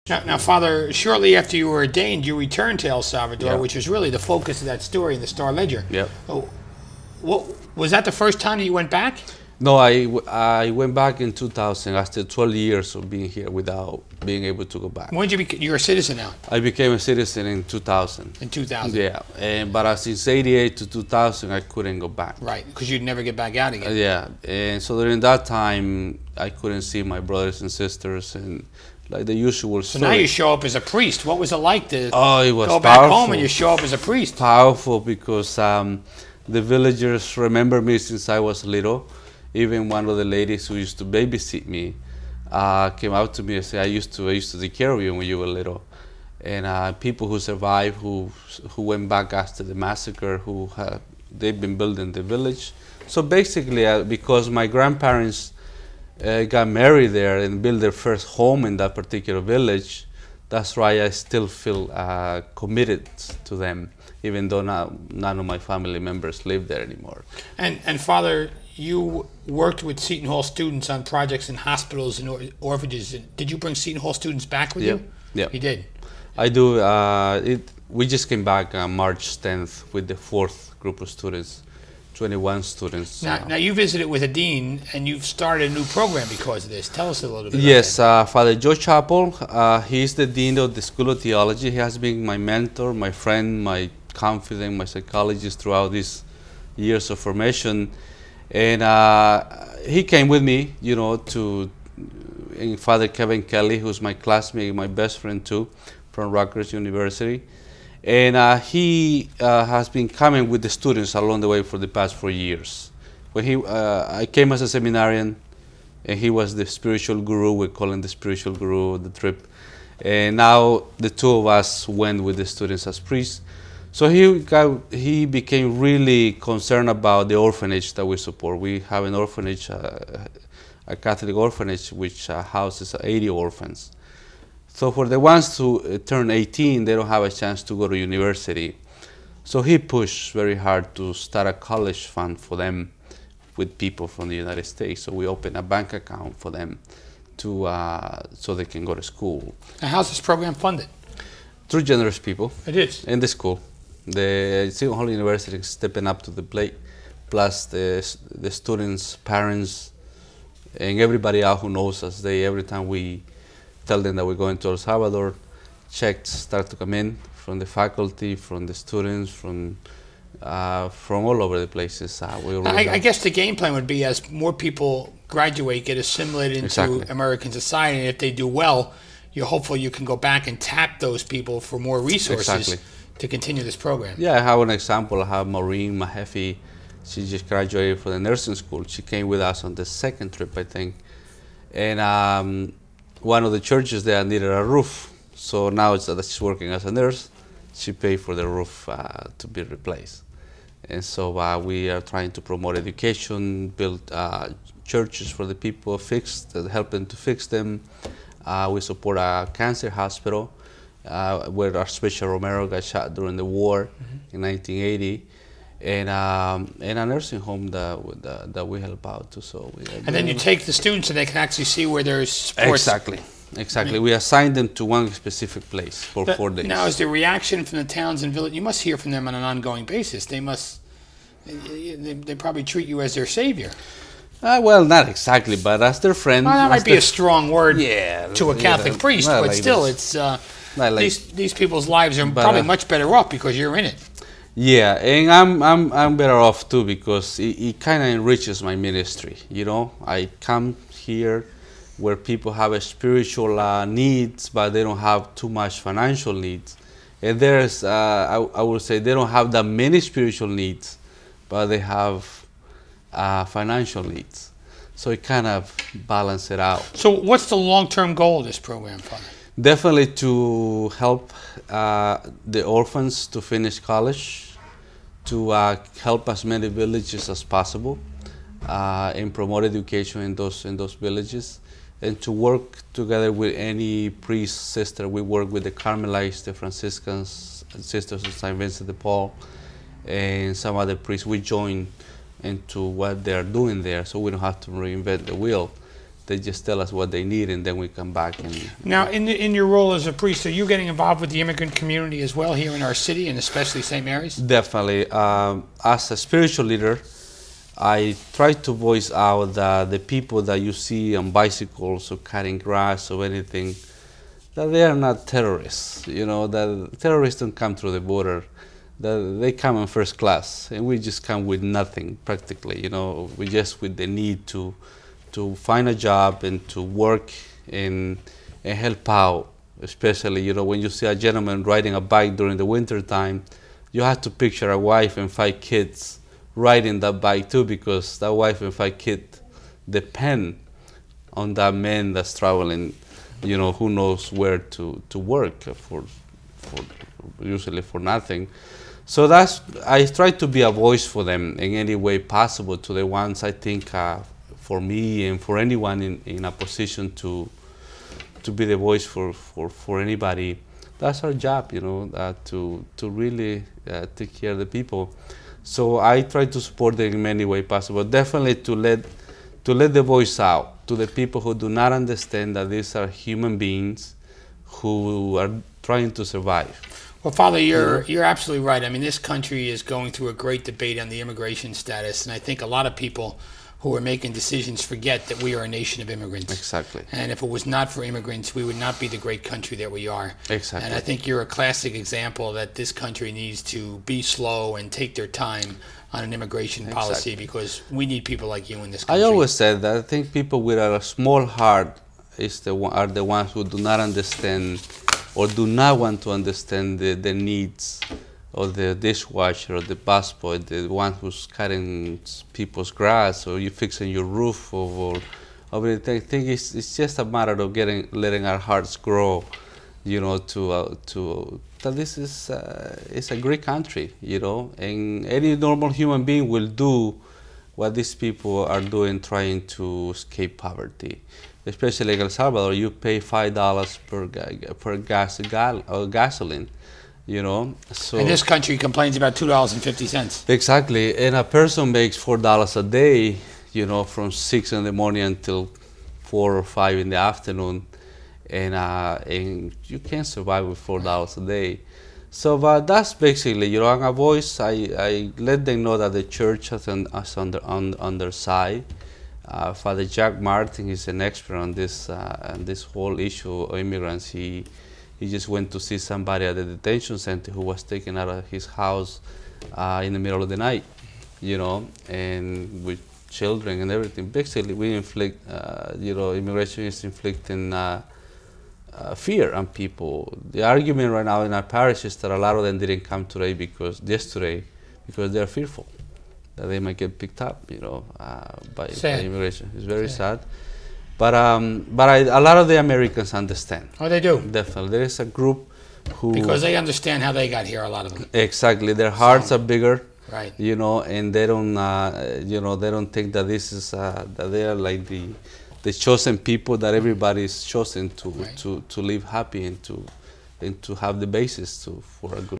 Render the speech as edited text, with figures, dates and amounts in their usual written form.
Now, Father, shortly after you were ordained, you returned to El Salvador, Yeah. which was really the focus of that story in the Star Ledger. Yep. Oh, what, was that the first time that you went back? No, I went back in 2000 after 12 years of being here without being able to go back. When did you're a citizen now? I became a citizen in 2000. In 2000? Yeah, but since 88 to 2000, I couldn't go back. Right, because you'd never get back out again. Yeah, and so during that time, I couldn't see my brothers and sisters and like the usual So story. now you show up as a priest. What was it like to Oh, it was go back powerful. home and you show up as a priest? Powerful because the villagers remember me since I was little. Even one of the ladies who used to babysit me came out to me and said, I used to take care of you when you were little. And people who survived, who went back after the massacre, they've been building the village. So basically, because my grandparents got married there and built their first home in that particular village, that's why I still feel committed to them, even though none of my family members live there anymore. And Father, you worked with Seton Hall students on projects in hospitals and orphanages. Did you bring Seton Hall students back with you? Yeah. You did? I do. We just came back on March 10th with the fourth group of students, 21 students. Now you visited with a dean, and you've started a new program because of this. Tell us a little bit Yes, about that. Father Joe Chappell, he's the dean of the School of Theology. He has been my mentor, my friend, my confidant, my psychologist throughout these years of formation. And he came with me, and Father Kevin Kelly, who's my classmate, my best friend too, from Rutgers University. And he has been coming with the students along the way for the past 4 years. When I came as a seminarian, and he was the spiritual guru. We call him the spiritual guru of the trip. And now the two of us went with the students as priests. So he became really concerned about the orphanage that we support. We have an orphanage, a Catholic orphanage, which houses 80 orphans. So for the ones who turn 18, they don't have a chance to go to university. So he pushed very hard to start a college fund for them with people from the United States. So we opened a bank account for them so they can go to school. Now, how's this program funded? Through generous people. It is. In the school. The Seton Hall University is stepping up to the plate, plus the students, parents, and everybody else who knows us. Every time we tell them that we're going to El Salvador, checks start to come in from the faculty, from the students, from all over the places. I guess the game plan would be, as more people graduate, get assimilated into Exactly. American society, and if they do well, you're hopeful you can go back and tap those people for more resources. Exactly. To continue this program. Yeah, I have an example. I have Maureen Mahaffey. She just graduated from the nursing school. She came with us on the second trip, I think. And one of the churches there needed a roof. So now that she's working as a nurse, she paid for the roof to be replaced. And so we are trying to promote education, build churches for the people, help them to fix them. We support a cancer hospital. Where Archbishop Romero got shot during the war in 1980, and a nursing home that we help out too. So and then you take the students and they can actually see where there's sports. Exactly. We assign them to one specific place for 4 days. Now, is the reaction from the towns and villages? You must hear from them on an ongoing basis. They probably treat you as their savior. Well, not exactly, but as their friend. Well, that might be a strong word to a Catholic priest, but like still, this. it's these people's lives are probably much better off because you're in it. Yeah, and I'm better off too because it kind of enriches my ministry. I come here where people have a spiritual needs, but they don't have too much financial needs. And there's, I would say, they don't have that many spiritual needs, but they have financial needs. So it kind of balances it out. So what's the long-term goal of this program, Father? Definitely to help the orphans to finish college, to help as many villages as possible, and promote education in those villages, and to work together with any priest, sister. We work with the Carmelites, the Franciscans, Sisters of St. Vincent de Paul, and some other priests. We join into what they're doing there, so we don't have to reinvent the wheel. They just tell us what they need, and then we come back and. Now, in your role as a priest, are you getting involved with the immigrant community as well here in our city, and especially St. Mary's? Definitely. As a spiritual leader, I try to voice out the people that you see on bicycles or cutting grass or anything, that they are not terrorists. You know, that terrorists don't come through the border. That they come in first class, and we just come with nothing practically. You know, we just with the need to find a job and to work and help out. Especially, you know, when you see a gentleman riding a bike during the winter time, you have to picture a wife and 5 kids riding that bike too, because that wife and 5 kids depend on that man that's traveling, you know, who knows where to work for usually for nothing. So I try to be a voice for them in any way possible, to the ones I think for me and for anyone in a position to be the voice for anybody. That's our job, you know, to really take care of the people. So I try to support them in any way possible. Definitely to let the voice out to the people who do not understand that these are human beings who are trying to survive. Well, Father, you're absolutely right. I mean, this country is going through a great debate on the immigration status, and I think a lot of people who are making decisions forget that we are a nation of immigrants. Exactly. And if it was not for immigrants, we would not be the great country that we are. Exactly. And I think you're a classic example that this country needs to be slow and take their time on an immigration policy, because we need people like you in this country. I always said that I think people with a small heart are the ones who do not understand or do not want to understand the needs of the dishwasher or the busboy, the one who's cutting people's grass, or you fixing your roof, or I think it's just a matter of letting our hearts grow, you know, that this is it's a great country, you know, and any normal human being will do what these people are doing, trying to escape poverty. Especially in El Salvador, you pay $5 per gasoline, you know. So and this country complains about $2.50. Exactly, and a person makes $4 a day, you know, from 6 in the morning until 4 or 5 in the afternoon, and you can't survive with $4 a day. So, but that's basically, you know, on a voice, I let them know that the church is on their side. Father Jack Martin is an expert on this whole issue of immigrants. He just went to see somebody at the detention center who was taken out of his house in the middle of the night, you know, and with children and everything. Basically, we inflict, you know, immigration is inflicting fear on people. The argument right now in our parish is that a lot of them didn't come yesterday because they're fearful that they might get picked up, you know, by immigration. It's very sad. But a lot of the Americans understand. Oh, they do? Definitely. There is a group who... Because they understand how they got here, a lot of them. Exactly. Their hearts are bigger. Right. You know, and they don't, you know, they don't think that this is, that they are like the chosen people, that everybody is chosen to live happy and to have the basis for a good